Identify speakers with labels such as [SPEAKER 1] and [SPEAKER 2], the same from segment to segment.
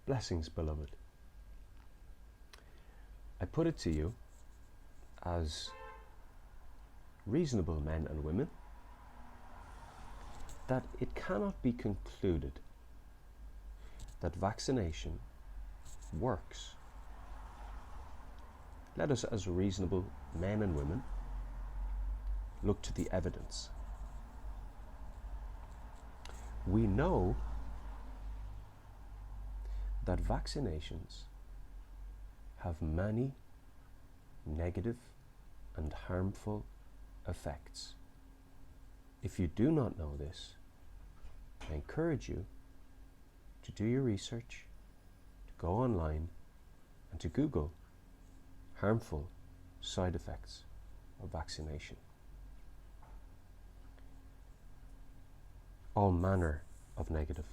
[SPEAKER 1] Blessings, beloved. I put it to you as reasonable men and women that it cannot be concluded that vaccination works. Let us, as reasonable men and women, look to the evidence. We know that vaccinations have many negative and harmful effects. If you do not know this, I encourage you to do your research, to go online and to Google harmful side effects of vaccination. All manner of negative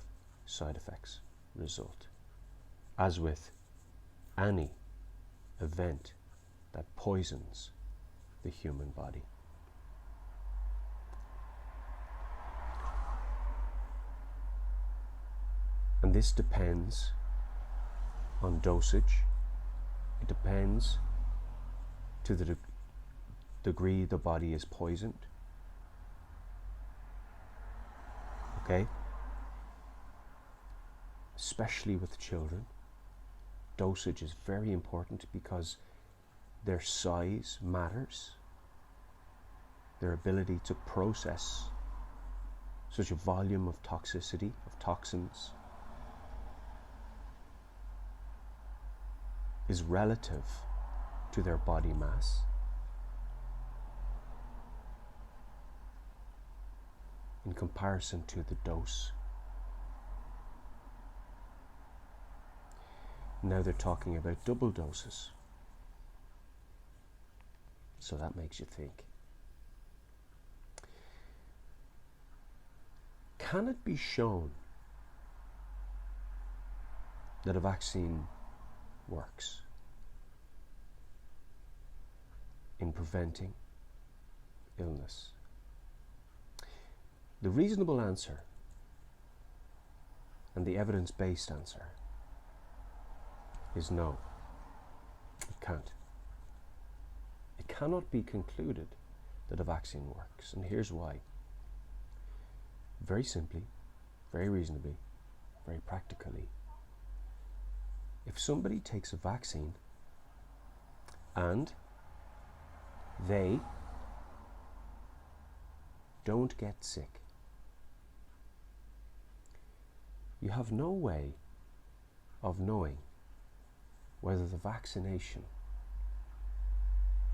[SPEAKER 1] side effects result, as with any event that poisons the human body. And this depends on dosage. It depends to the degree the body is poisoned. Okay? Especially with children, dosage is very important because their size matters. Their ability to process such a volume of toxicity, of toxins, is relative to their body mass. In comparison to the dose. Now they're talking about double doses. So that makes you think. Can it be shown that a vaccine works in preventing illness? The reasonable answer and the evidence-based answer is no. It can't. It cannot be concluded that a vaccine works, and here's why. Very simply, very reasonably, very practically. If somebody takes a vaccine and they don't get sick, you have no way of knowing whether the vaccination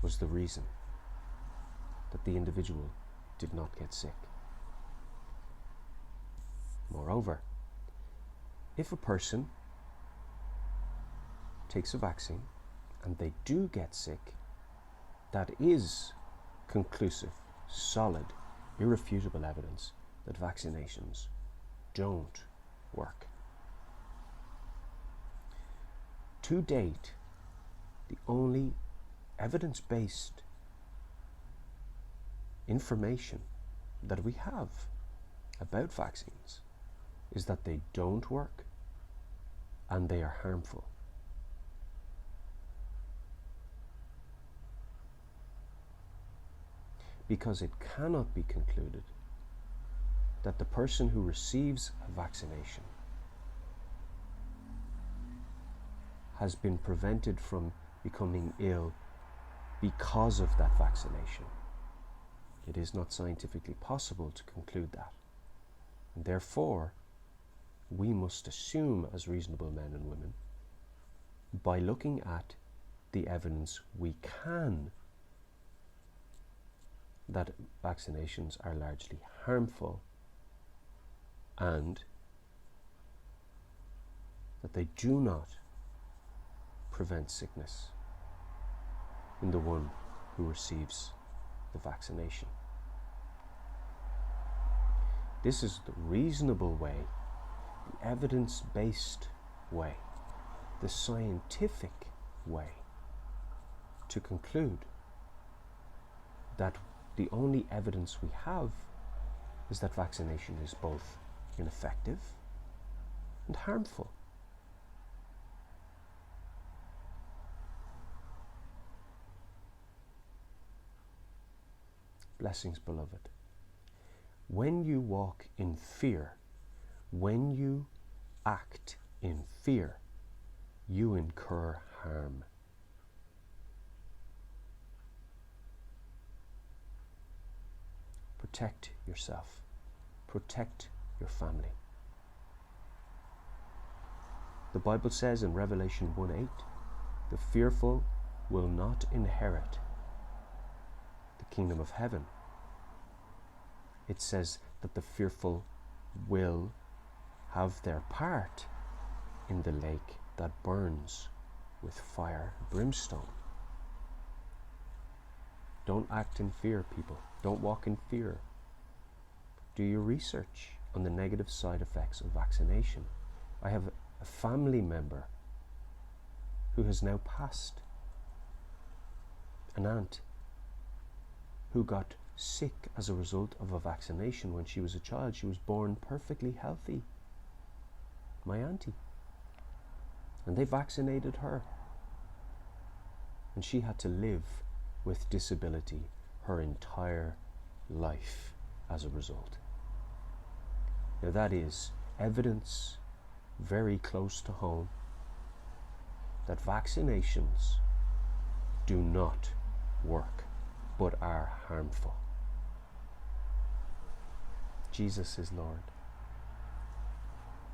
[SPEAKER 1] was the reason that the individual did not get sick. Moreover, if a person takes a vaccine and they do get sick, that is conclusive, solid, irrefutable evidence that vaccinations don't work. To date, the only evidence-based information that we have about vaccines is that they don't work and they are harmful. Because it cannot be concluded that the person who receives a vaccination has been prevented from becoming ill because of that vaccination. It is not scientifically possible to conclude that. And therefore, we must assume as reasonable men and women, by looking at the evidence we can, that vaccinations are largely harmful and that they do not prevent sickness in the one who receives the vaccination. This is the reasonable way, the evidence-based way, the scientific way to conclude that the only evidence we have is that vaccination is both ineffective and harmful. Blessings, beloved. When you walk in fear, when you act in fear, you incur harm. Protect yourself. Protect your family. The Bible says in Revelation 1:8, the fearful will not inherit the kingdom of heaven. It says that the fearful will have their part in the lake that burns with fire and brimstone. Don't act in fear, people. Don't walk in fear. Do your research on the negative side effects of vaccination. I have a family member who has now passed, an aunt who got sick as a result of a vaccination when she was a child. She was born perfectly healthy, my auntie, and they vaccinated her, and she had to live with disability her entire life as a result. Now that is evidence very close to home that vaccinations do not work but are harmful. Jesus is Lord.